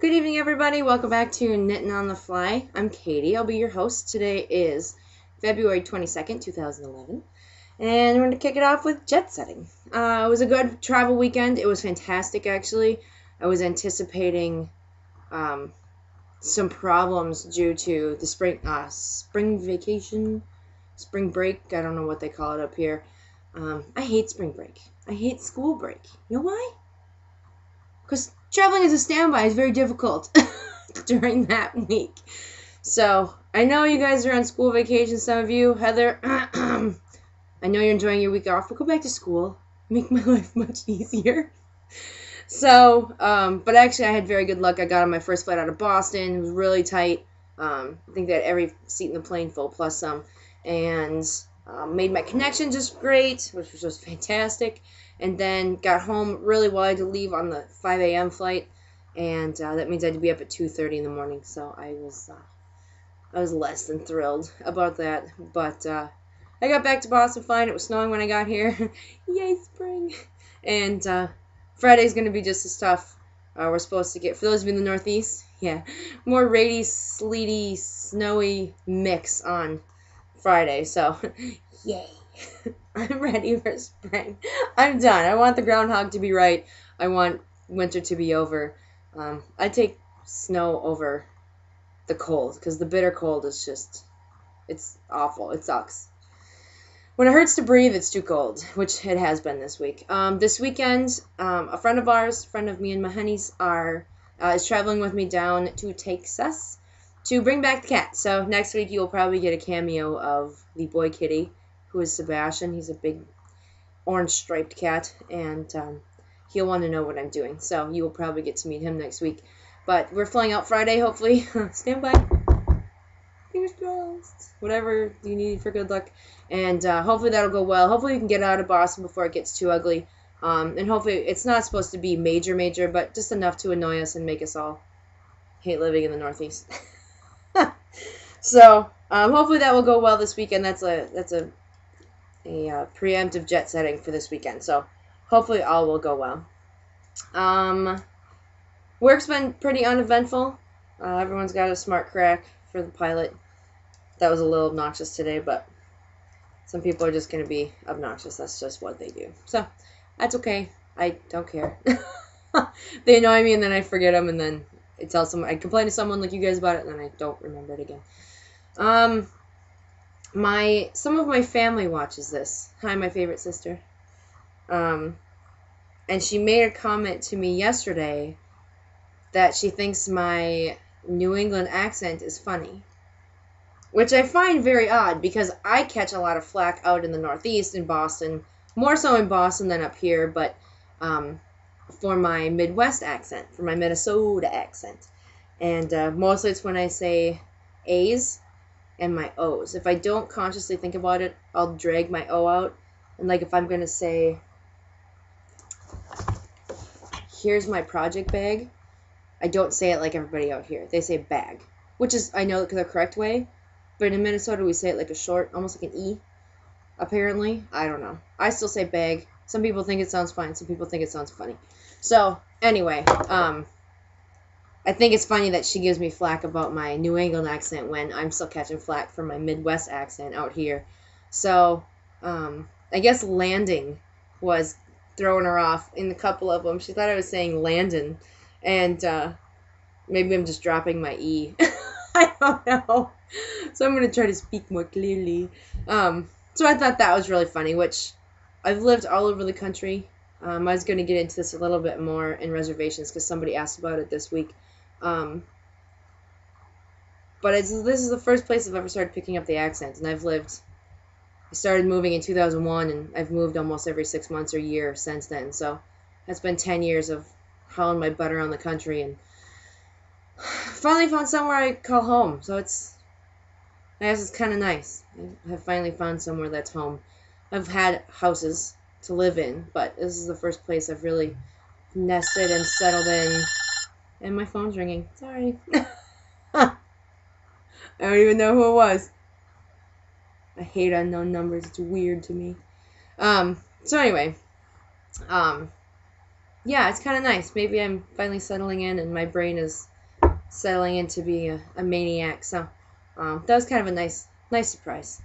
Good evening, everybody. Welcome back to Knitting on the Fly. I'm Katie. I'll be your host. Today is February 22nd, 2011. And we're going to kick it off with jet setting. It was a good travel weekend. It was fantastic, actually. I was anticipating some problems due to the spring vacation, spring break. I don't know what they call it up here. I hate spring break. I hate school break. You know why? Because traveling as a standby is very difficult during that week. So, I know you guys are on school vacation, some of you. Heather, I know you're enjoying your week off, but go back to school. Make my life much easier. So, but actually I had very good luck. I got on my first flight out of Boston. It was really tight. I think they had every seat in the plane full plus some. And made my connection just great, which was just fantastic. And then got home really well. I had to leave on the 5 a.m. flight, and that means I had to be up at 2:30 in the morning. So I was less than thrilled about that. But I got back to Boston fine. It was snowing when I got here. Yay, spring! And Friday's going to be just as tough. We're supposed to get, for those of you in the Northeast, more rainy, sleety, snowy mix on Friday. So, yay. I'm ready for spring. I'm done. I want the groundhog to be right. I want winter to be over. I take snow over the cold, because the bitter cold is just, it's awful. It sucks. When it hurts to breathe, it's too cold, which it has been this week. This weekend, a friend of ours, friend of me and my honeys, is traveling with me down to Texas to bring back the cat. So next week you'll probably get a cameo of the boy kitty, who is Sebastian. He's a big orange striped cat, and he'll want to know what I'm doing. So you will probably get to meet him next week. But we're flying out Friday, hopefully. Stand by. Fingers crossed. Whatever you need for good luck. And hopefully that'll go well. Hopefully we can get out of Boston before it gets too ugly. And hopefully it's not supposed to be major, but just enough to annoy us and make us all hate living in the Northeast. So hopefully that will go well this weekend. That's a preemptive jet setting for this weekend, so hopefully all will go well. Work's been pretty uneventful. Everyone's got a smart crack for the pilot. That was a little obnoxious today, but some people are just going to be obnoxious. That's just what they do. So that's okay. I don't care. They annoy me, and then I forget them, and then I complain to someone like you guys about it, and then I don't remember it again. Some of my family watches this. Hi, my favorite sister. And she made a comment to me yesterday that she thinks my New England accent is funny, which I find very odd because I catch a lot of flack out in the Northeast in Boston, more so in Boston than up here, but for my Midwest accent, for my Minnesota accent. And mostly it's when I say A's and my O's. If I don't consciously think about it, I'll drag my O out. And like if I'm going to say, here's my project bag, I don't say it like everybody out here. They say bag, which is, I know, the correct way. But in Minnesota, we say it like a short, almost like an E, apparently. I don't know. I still say bag. Some people think it sounds fine. Some people think it sounds funny. So, anyway, I think it's funny that she gives me flack about my New England accent when I'm still catching flack for my Midwest accent out here. So, I guess landing was throwing her off in a couple of them. She thought I was saying Landon, and maybe I'm just dropping my E. I don't know. So I'm going to try to speak more clearly. So I thought that was really funny, which I've lived all over the country. I was going to get into this a little bit more in reservations because somebody asked about it this week. But this is the first place I've ever started picking up the accent, and I started moving in 2001, and I've moved almost every 6 months or year since then, so that's been 10 years of hauling my butt around the country, and finally found somewhere I call home, so I guess it's kind of nice. I have finally found somewhere that's home. I've had houses to live in, but this is the first place I've really nested and settled in. And my phone's ringing. Sorry. I don't even know who it was. I hate unknown numbers. It's weird to me. So anyway. Yeah, it's kind of nice. Maybe I'm finally settling in and my brain is settling in to be a maniac. So that was kind of a nice surprise.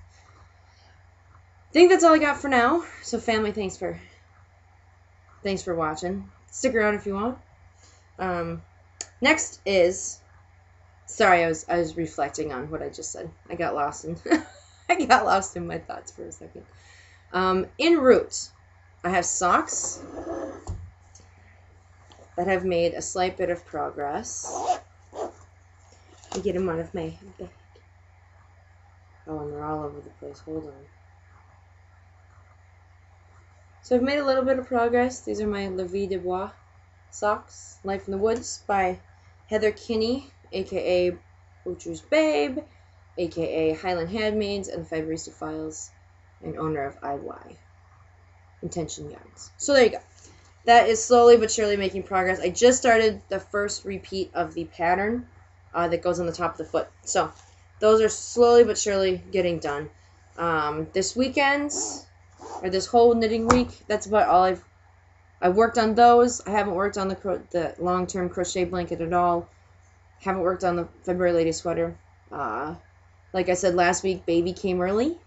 I think that's all I got for now. So family, thanks for watching. Stick around if you want. Next is, sorry, I was reflecting on what I just said. I got lost in my thoughts for a second. En route, I have socks that have made a slight bit of progress. Let me get them out of my bag. Oh, and they're all over the place. Hold on. So I've made a little bit of progress. These are my La Vie de Bois socks. Life in the Woods by Heather Kinney, a.k.a. Butcher's Babe, a.k.a. Highland Handmaids and the Fibrista Files, and owner of IY, Intention Yarns. So there you go. That is slowly but surely making progress. I just started the first repeat of the pattern that goes on the top of the foot. So those are slowly but surely getting done. This weekend, or this whole knitting week, that's about all I've worked on those. I haven't worked on the long-term crochet blanket at all. Haven't worked on the February lady sweater. Like I said last week, baby came early,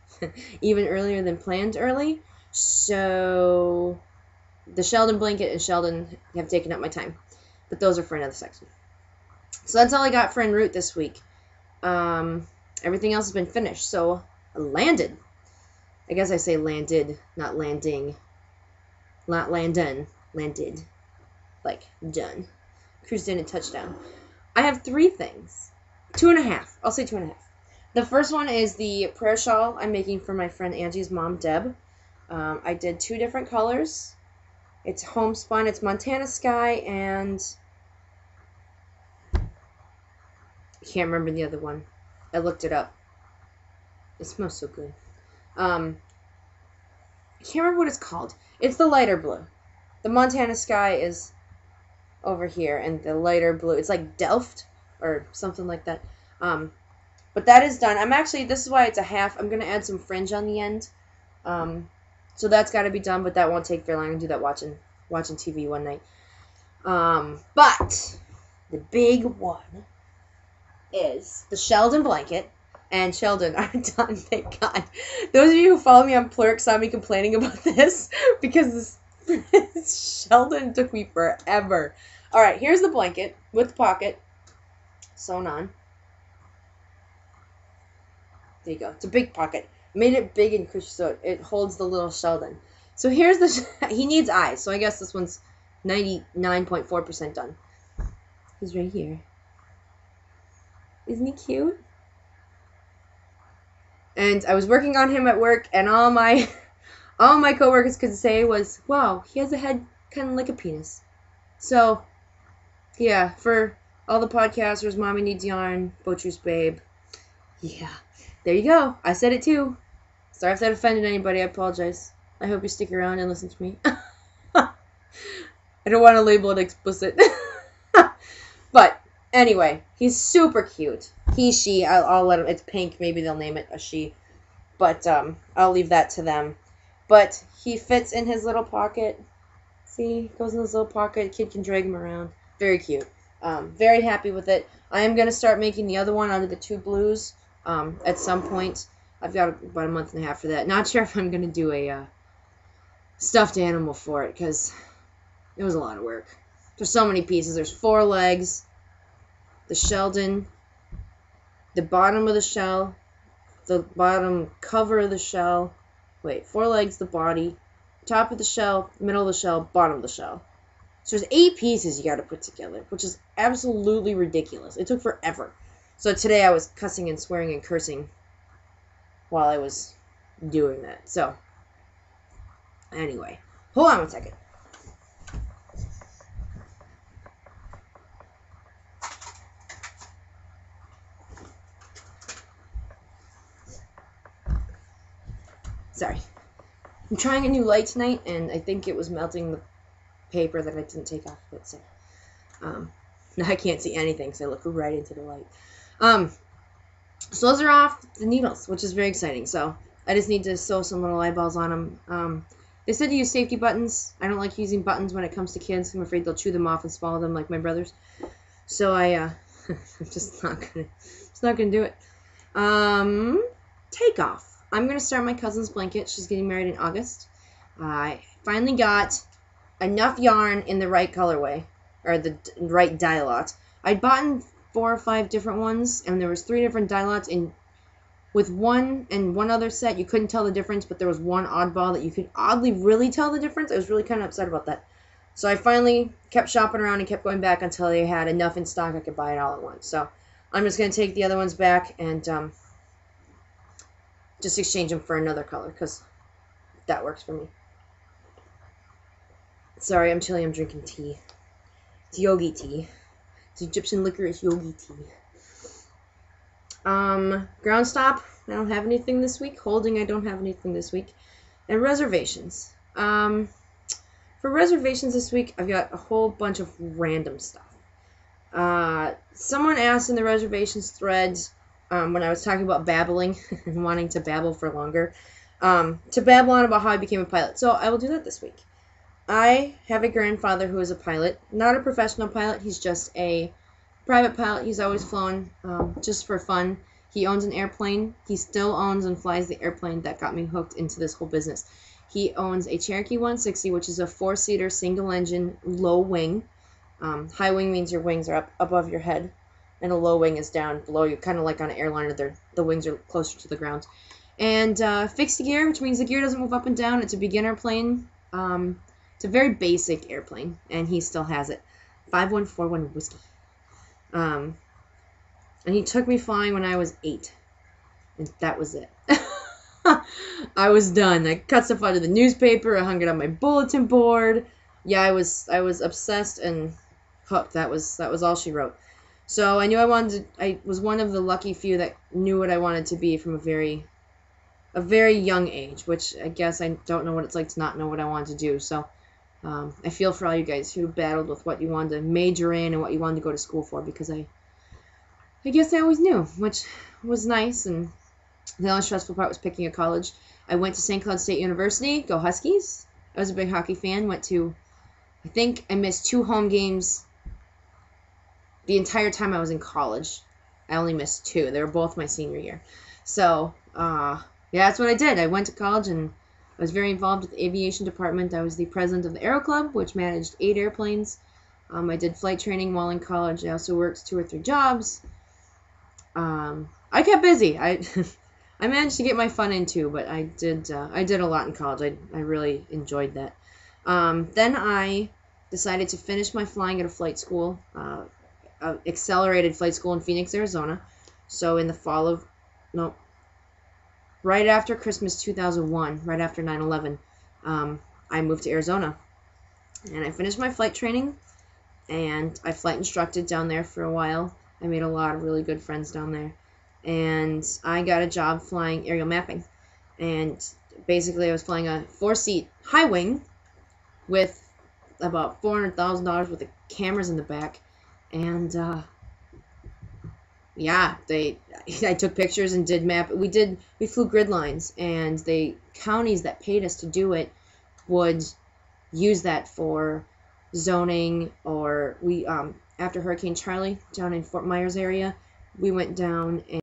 even earlier than planned early. So the Sheldon blanket and Sheldon have taken up my time. But those are for another section. So that's all I got for en route this week. Everything else has been finished. So I landed. I guess I say landed, not landing. Not landin'. Landed. Like, done. Cruised in and touchdown. I have 3 things. 2.5. I'll say 2.5. The first one is the prayer shawl I'm making for my friend Angie's mom, Deb. I did 2 different colors. It's homespun. It's Montana Sky and I can't remember the other one. I looked it up. It smells so good. I can't remember what it's called. It's the lighter blue. The Montana Sky is over here, and the lighter blue, it's like Delft or something like that. But that is done. I'm actually, this is why it's a half. I'm going to add some fringe on the end. So that's got to be done, but that won't take very long. I'm going to do that watching TV one night. But the big one is the Sheldon blanket. And Sheldon, I'm done, thank God. Those of you who follow me on Plurk saw me complaining about this because this Sheldon took me forever. All right, here's the blanket with the pocket sewn on. There you go. It's a big pocket. Made it big and cushy so it holds the little Sheldon. So here's the... He needs eyes, so I guess this one's 99.4% done. He's right here. Isn't he cute? And I was working on him at work, and all my coworkers could say was, wow, he has a head kind of like a penis. So, yeah, for all the podcasters, Mommy Needs Yarn, Butcher's Babe, yeah, there you go. I said it too. Sorry if that offended anybody. I apologize. I hope you stick around and listen to me. I don't want to label it explicit. But, anyway, he's super cute. He, she, I'll let him, it's pink, maybe they'll name it a she, but I'll leave that to them. But he fits in his little pocket. See, goes in his little pocket, kid can drag him around. Very cute. Very happy with it. I am going to start making the other one out of the 2 blues at some point. I've got about a month and a half for that. Not sure if I'm going to do a stuffed animal for it, because it was a lot of work. There's so many pieces. There's 4 legs, the Sheldon, the bottom of the shell, the bottom cover of the shell, 4 legs, the body, top of the shell, middle of the shell, bottom of the shell. So there's 8 pieces you got to put together, which is absolutely ridiculous. It took forever. So today I was cussing and swearing and cursing while I was doing that. So, anyway, hold on one second. Sorry. I'm trying a new light tonight, and I think it was melting the paper that I didn't take off of it, so now I can't see anything, so I look right into the light. So those are off the needles, which is very exciting. So I just need to sew some little eyeballs on them. They said to use safety buttons. I don't like using buttons when it comes to kids. I'm afraid they'll chew them off and swallow them like my brothers. So I I'm just not gonna do it. Takeoff. I'm gonna start my cousin's blanket. She's getting married in August. I finally got enough yarn in the right colorway, or the right dye lot. I'd bought 4 or 5 different ones, and there was 3 different dye lots. And with one and one other set, you couldn't tell the difference, but there was one oddball that you could oddly really tell the difference. I was really kind of upset about that. So I finally kept shopping around and kept going back until they had enough in stock I could buy it all at once. So I'm just going to take the other ones back and just exchange them for another color, because that works for me. Sorry, I'm chilly. I'm drinking tea. It's yogi tea. It's Egyptian licorice yogi tea. Ground stop. I don't have anything this week. Holding. I don't have anything this week. And reservations. For reservations this week, I've got a whole bunch of random stuff. Someone asked in the reservations threads when I was talking about babbling and wanting to babble for longer, to babble on about how I became a pilot. So I will do that this week. I have a grandfather who is a pilot, not a professional pilot. He's just a private pilot. He's always flown just for fun. He owns an airplane. He still owns and flies the airplane that got me hooked into this whole business. He owns a Cherokee 160, which is a 4-seater, single-engine, low wing. High wing means your wings are up above your head, and a low wing is down below you, kind of like on an airliner. The wings are closer to the ground. And fixed gear, which means the gear doesn't move up and down. It's a beginner plane. It's a very basic airplane, and he still has it. 5141 Whiskey. And he took me flying when I was 8. And that was it. I was done. I cut stuff out of the newspaper. I hung it on my bulletin board. Yeah, I was obsessed and hooked. That was all she wrote. So I knew I was one of the lucky few that knew what I wanted to be from a very young age, which I guess I don't know what it's like to not know what I wanted to do. So I feel for all you guys who battled with what you wanted to major in and what you wanted to go to school for, because I guess I always knew, which was nice. And the only stressful part was picking a college. I went to St. Cloud State University. Go Huskies. I was a big hockey fan. I think I missed 2 home games the entire time I was in college. I only missed 2. They were both my senior year. So, yeah, that's what I did. I went to college, and I was very involved with the aviation department. I was the president of the Aero Club, which managed 8 airplanes. I did flight training while in college. I also worked 2 or 3 jobs. I kept busy. I managed to get my fun in too, but I did a lot in college. I really enjoyed that. Then I decided to finish my flying at a flight school, accelerated flight school in Phoenix, Arizona. So in the fall right after Christmas 2001, right after 9/11, I moved to Arizona, and I finished my flight training, and I flight instructed down there for a while. I made a lot of really good friends down there. And I got a job flying aerial mapping. And basically I was flying a 4-seat high wing with about $400,000 worth of cameras in the back. And yeah, I took pictures and did map. We flew grid lines, and the counties that paid us to do it would use that for zoning, or we after Hurricane Charlie down in Fort Myers area, we went down and